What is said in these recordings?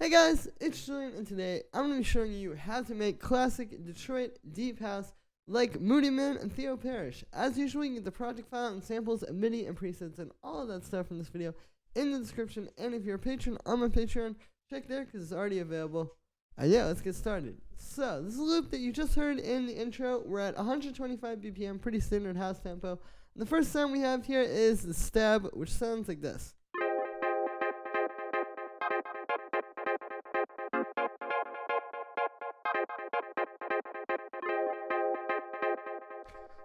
Hey guys, it's Julian, and today I'm going to be showing you how to make classic Detroit deep house like Moodymann and Theo Parrish. As usual, you can get the project file and samples and MIDI and presets and all of that stuff from this video in the description. And if you're a patron on my Patreon, check there because it's already available. Yeah, let's get started. So, this is a loop that you just heard in the intro. We're at 125 BPM, pretty standard house tempo. And the first sound we have here is the stab, which sounds like this.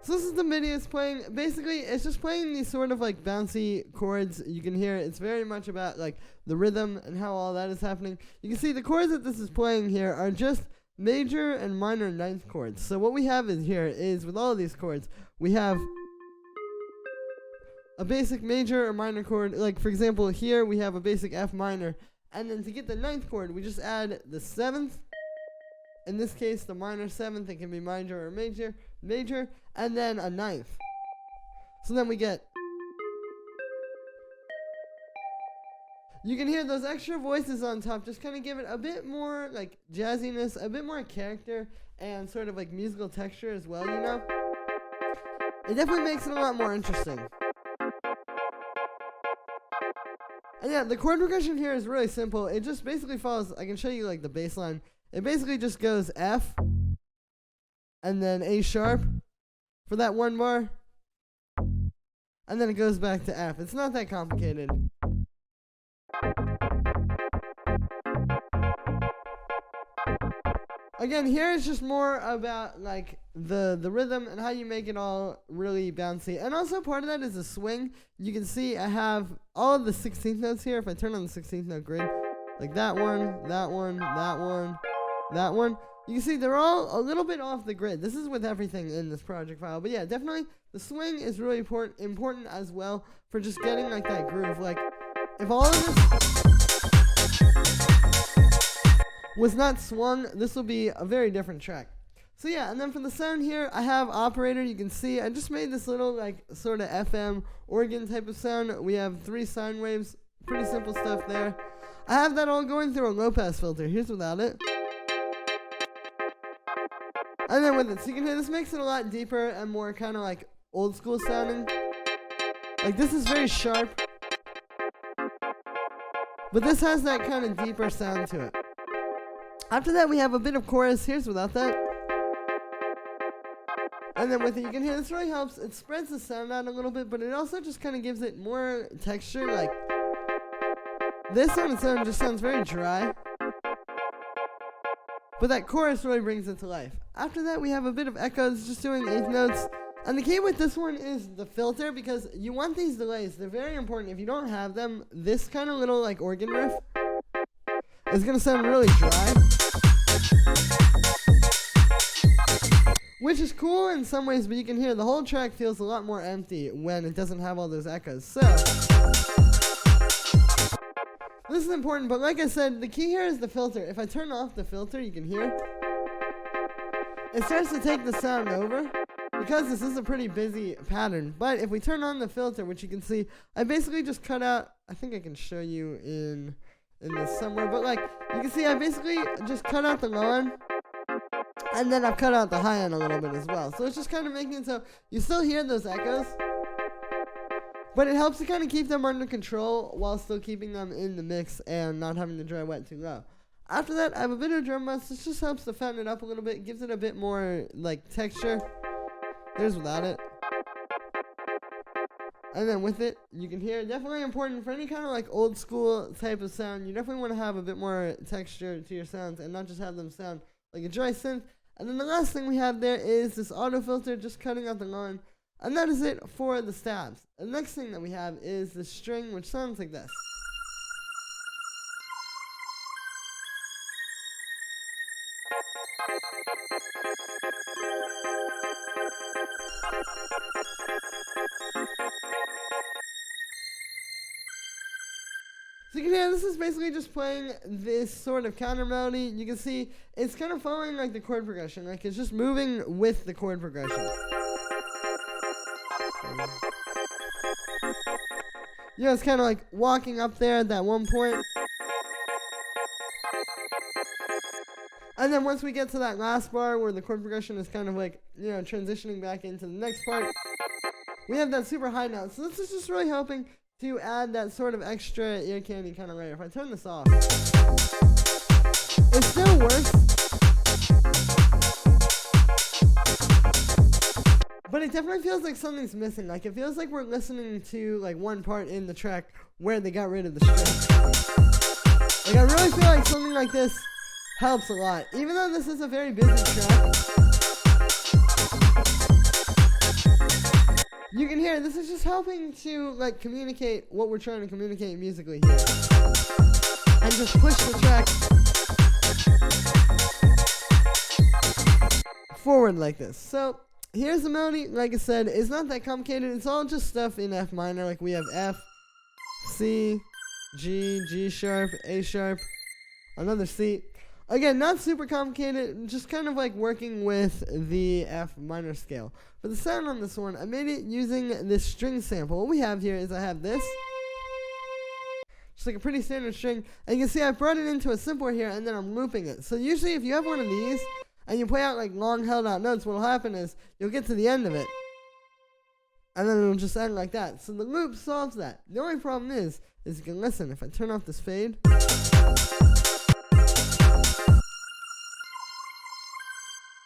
So this is the MIDI it's playing. Basically, it's just playing these sort of like bouncy chords. You can hear it's very much about like the rhythm and how all that is happening. You can see the chords that this is playing here are just major and minor ninth chords. So what we have is here is with all of these chords, we have a basic major or minor chord. Like for example, here we have a basic F minor, and then to get the ninth chord, we just add the seventh. In this case, the minor seventh. It can be minor or major, and then a ninth. So then we get. You can hear those extra voices on top just kind of give it a bit more like jazziness, a bit more character, and sort of like musical texture as well, you know? It definitely makes it a lot more interesting. And yeah, the chord progression here is really simple. It just basically follows, I can show you like the bass line. It basically just goes F, and then A sharp for that one bar, and then it goes back to F. It's not that complicated. Again, here it's just more about like the rhythm and how you make it all really bouncy. And also part of that is the swing. You can see I have all of the 16th notes here. If I turn on the 16th note grid, like that one, that one, that one, that one. You can see they're all a little bit off the grid. This is with everything in this project file. But yeah, definitely the swing is really important as well for just getting like that groove. Like if all of this was not swung, this will be a very different track. So yeah, and then for the sound here, I have operator. You can see I just made this little like sort of FM organ type of sound. We have 3 sine waves. Pretty simple stuff there. I have that all going through a low pass filter. Here's without it. And then with it, so you can hear this makes it a lot deeper and more kind of like old school sounding. Like this is very sharp, but this has that kind of deeper sound to it. After that, we have a bit of chorus. Here's without that. And then with it, you can hear this really helps. It spreads the sound out a little bit, but it also just kind of gives it more texture. Like this on its own just sounds very dry, but that chorus really brings it to life. After that, we have a bit of echoes, just doing 8th notes. And the key with this one is the filter, because you want these delays. They're very important. If you don't have them, this kind of little like organ riff is going to sound really dry, which is cool in some ways, but you can hear the whole track feels a lot more empty when it doesn't have all those echoes. So this is important, but like I said, the key here is the filter. If I turn off the filter, you can hear it starts to take the sound over, because this is a pretty busy pattern. But if we turn on the filter, which you can see, I basically just cut out, I think I can show you in this somewhere, but like, you can see I basically just cut out the low end, and then I've cut out the high end a little bit as well. So it's just kind of making it so you still hear those echoes, but it helps to kind of keep them under control while still keeping them in the mix and not having the dry wet too low. After that, I have a bit of drum bus. This just helps to fatten it up a little bit, gives it a bit more like texture. There's without it. And then with it, you can hear, definitely important for any kind of like old school type of sound. You definitely want to have a bit more texture to your sounds and not just have them sound like a dry synth. And then the last thing we have there is this auto filter, just cutting out the line. And that is it for the stabs. The next thing that we have is the string, which sounds like this. So you can hear this is basically just playing this sort of counter melody. You can see it's kind of following like the chord progression, like it's just moving with the chord progression. You know, it's kind of like walking up there at that one point. And then once we get to that last bar where the chord progression is kind of like, you know, transitioning back into the next part, we have that super high note. So this is just really helping to add that sort of extra ear candy kind of layer. If I turn this off, it still works, but it definitely feels like something's missing. Like, it feels like we're listening to like one part in the track where they got rid of the string. Like, I really feel like something like this helps a lot. Even though this is a very busy track, you can hear this is just helping to like communicate what we're trying to communicate musically here. And just push the track forward like this. So here's the melody. Like I said, it's not that complicated. It's all just stuff in F minor. Like, we have F, C, G, G sharp, A sharp, another C. Again, not super complicated, just kind of like working with the F minor scale. But the sound on this one, I made it using this string sample. What we have here is I have this, just like a pretty standard string, and you can see I brought it into a simpler here, and then I'm looping it. So usually if you have one of these, and you play out like long held out notes, what will happen is you'll get to the end of it, and then it'll just end like that. So the loop solves that. The only problem is you can listen. If I turn off this fade,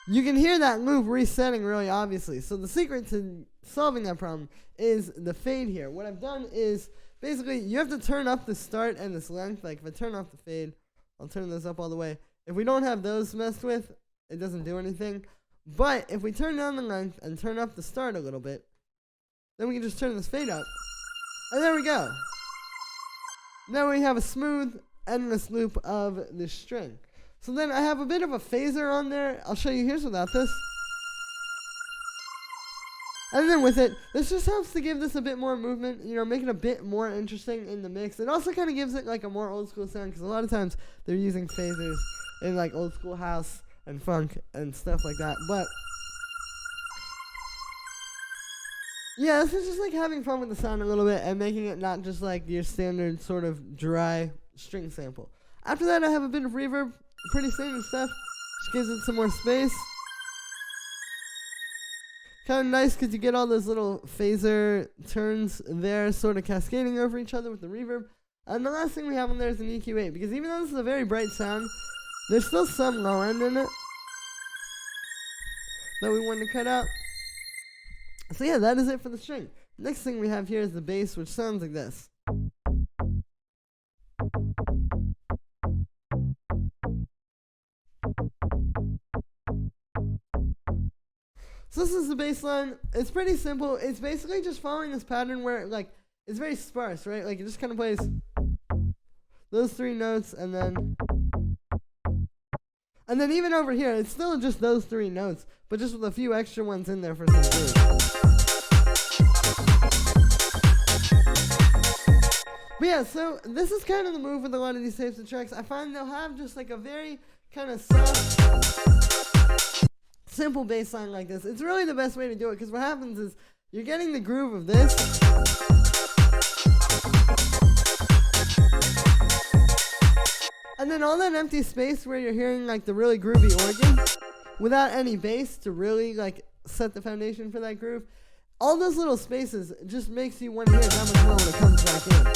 you can hear that loop resetting really obviously. So the secret to solving that problem is the fade here. What I've done is basically you have to turn up the start and this length. Like, if I turn off the fade, I'll turn those up all the way. If we don't have those messed with, it doesn't do anything. But if we turn down the length and turn up the start a little bit, then we can just turn this fade up. And there we go. Now we have a smooth, endless loop of this string. So then I have a bit of a phaser on there. I'll show you. Here's without this. And then with it, this just helps to give this a bit more movement, you know, make it a bit more interesting in the mix. It also kind of gives it like a more old school sound, because a lot of times they're using phasers in like old school house and funk and stuff like that. But yeah, this is just like having fun with the sound a little bit and making it not just like your standard sort of dry string sample. After that, I have a bit of reverb. Pretty standard stuff. Just gives it some more space. Kind of nice because you get all those little phaser turns there sort of cascading over each other with the reverb. And the last thing we have on there is an EQ8, because even though this is a very bright sound, there's still some low end in it that we wanted to cut out. So yeah, that is it for the string. Next thing we have here is the bass, which sounds like this. So this is the bass line. It's pretty simple. It's basically just following this pattern where, like, it's very sparse, right? Like, it just kind of plays those three notes, and then even over here, it's still just those three notes, but just with a few extra ones in there for some groove. But yeah, so this is kind of the move with a lot of these types of tracks. I find they'll have just like a very kind of soft, simple bass line like this. It's really the best way to do it, because what happens is you're getting the groove of this, and then all that empty space where you're hearing like the really groovy organ without any bass to really like set the foundation for that groove. All those little spaces just makes you want to hear it that much more when it comes back in.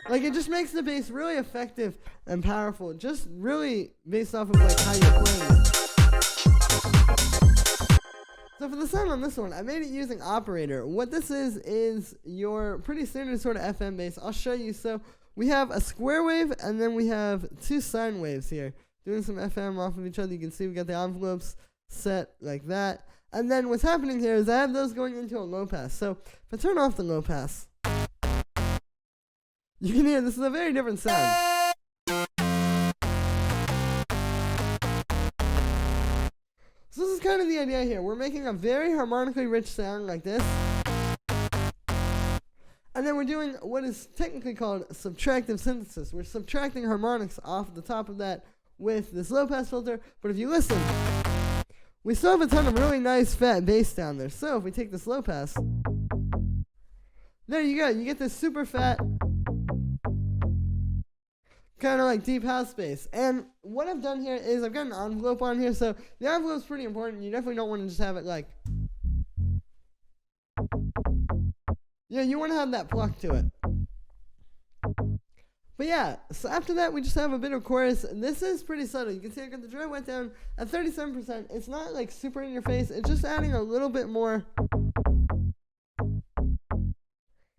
Like, it just makes the bass really effective and powerful, just really based off of like how you're playing it. So for the sound on this one, I made it using Operator. What this is your pretty standard sort of FM bass. I'll show you. So we have a square wave, and then we have two sine waves here, doing some FM off of each other. You can see we got the envelopes set like that. And then what's happening here is I have those going into a low pass. So if I turn off the low pass, you can hear this is a very different sound. So this is kind of the idea here. We're making a very harmonically rich sound like this. And then we're doing what is technically called subtractive synthesis. We're subtracting harmonics off the top of that with this low pass filter. But if you listen, we still have a ton of really nice fat bass down there. So if we take this low pass, there you go. You get this super fat, kind of like deep house bass. And what I've done here is I've got an envelope on here, so the envelope's pretty important. You definitely don't want to just have it like, yeah, you want to have that pluck to it. But yeah, so after that, we just have a bit of chorus. This is pretty subtle. You can see I got the dry wet down at 37%. It's not like super in your face. It's just adding a little bit more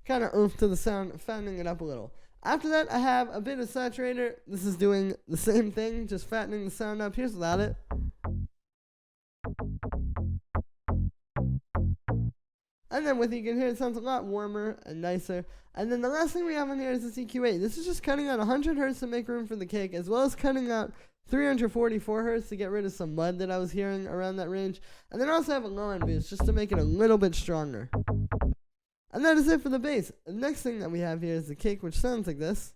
kind of oomph to the sound, fattening it up a little. After that, I have a bit of Saturator. This is doing the same thing, just fattening the sound up. Here's without it. And then with it, you can hear it sounds a lot warmer and nicer. And then the last thing we have on here is this EQ8. This is just cutting out 100 Hz to make room for the kick, as well as cutting out 344 Hz to get rid of some mud that I was hearing around that range. And then I also have a low end boost just to make it a little bit stronger. And that is it for the bass. The next thing that we have here is the kick, which sounds like this.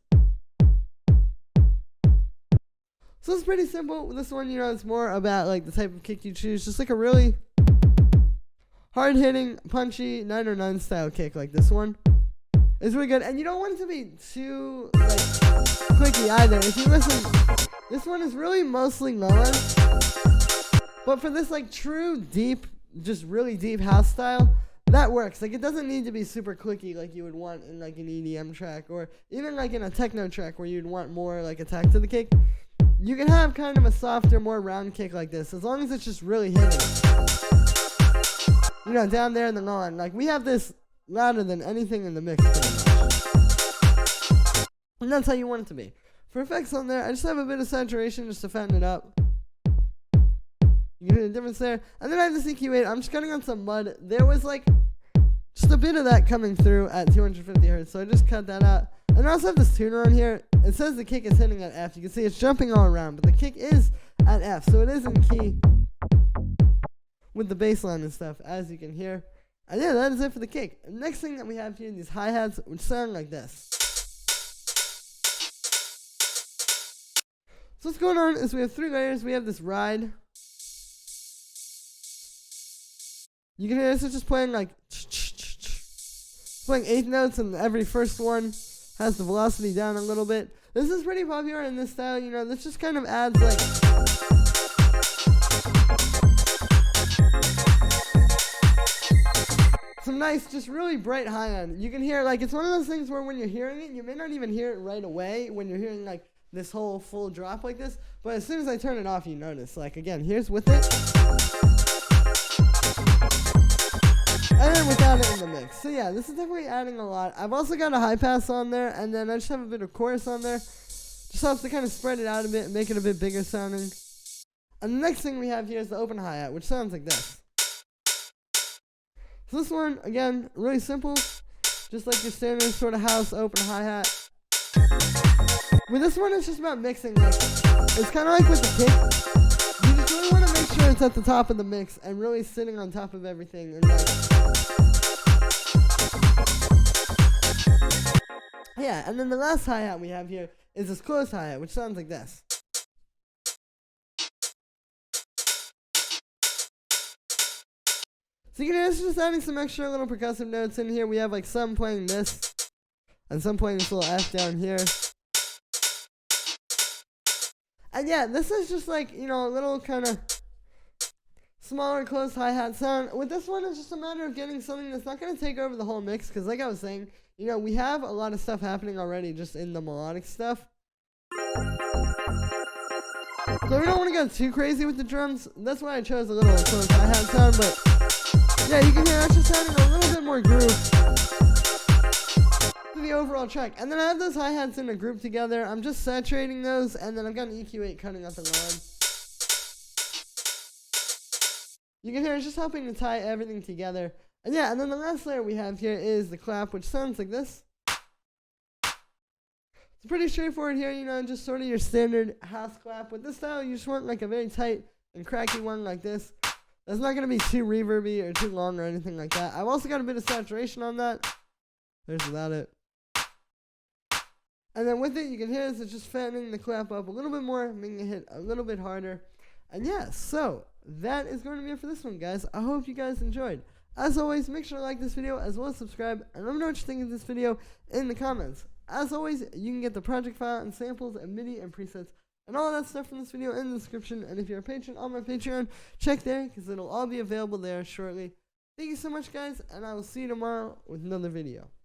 So it's pretty simple. This one, you know, it's more about like the type of kick you choose. Just like a really hard-hitting, punchy 909 style kick like this one. It's really good. And you don't want it to be too like clicky either. If you listen, this one is really mostly low end. But for this like true deep, just really deep house style, that works. Like, it doesn't need to be super clicky like you would want in like an EDM track, or even like in a techno track where you'd want more like attack to the kick. You can have kind of a softer, more round kick like this, as long as it's just really hitting. You know, down there in the low end. Like, we have this louder than anything in the mix pretty much. And that's how you want it to be. For effects on there, I just have a bit of saturation just to fatten it up. You can hear the difference there. And then I have this EQ8. I'm just cutting on some mud. There was like just a bit of that coming through at 250 Hz, so I just cut that out. And I also have this tuner on here. It says the kick is hitting at F. You can see it's jumping all around, but the kick is at F, so it is in key with the bass line and stuff, as you can hear. And yeah, that is it for the kick. The next thing that we have here, these hi-hats, which sound like this. So what's going on is we have 3 layers. We have this ride. You can hear this is just playing like playing 8th notes, and every first one has the velocity down a little bit. This is pretty popular in this style, you know. This just kind of adds like some nice, just really bright high end. You can hear like it's one of those things where when you're hearing it, you may not even hear it right away when you're hearing like this whole full drop like this. But as soon as I turn it off, you notice. Like again, here's with it. And then without it in the mix. So yeah, this is definitely adding a lot. I've also got a high pass on there, and then I just have a bit of chorus on there. Just helps to kind of spread it out a bit and make it a bit bigger sounding. And the next thing we have here is the open hi-hat, which sounds like this. So this one, again, really simple. Just like your standard sort of house open hi-hat. With this one, it's just about mixing. Like, it's kind of like with the kick. You just really want to make sure it's at the top of the mix and really sitting on top of everything. And like, yeah, and then the last hi-hat we have here is this closed hi-hat, which sounds like this. So you can hear this just adding some extra little percussive notes in here. We have like some playing this, and some playing this little F down here. And yeah, this is just like, you know, a little kind of smaller closed hi-hat sound. With this one, it's just a matter of getting something that's not going to take over the whole mix, because like I was saying, you know, we have a lot of stuff happening already just in the melodic stuff. So we don't want to go too crazy with the drums. That's why I chose a little closed hi-hat sound, but yeah, you can hear that's just adding a little bit more groove to the overall track. And then I have those hi-hats in a group together. I'm just saturating those, and then I've got an EQ8 cutting up the line. You can hear it's just helping to tie everything together. And yeah, and then the last layer we have here is the clap, which sounds like this. It's pretty straightforward here, you know, just sort of your standard house clap. With this style, you just want like a very tight and cracky one like this. That's not going to be too reverby or too long or anything like that. I've also got a bit of saturation on that. There's without it. And then with it, you can hear it's just fattening the clap up a little bit more, making it hit a little bit harder. And yeah, so that is going to be it for this one, guys. I hope you guys enjoyed. As always, make sure to like this video as well as subscribe. And let me know what you think of this video in the comments. as always, you can get the project file and samples and MIDI and presets and all that stuff from this video in the description. And if you're a patron on my Patreon, check there because it'll all be available there shortly. Thank you so much, guys, and I will see you tomorrow with another video.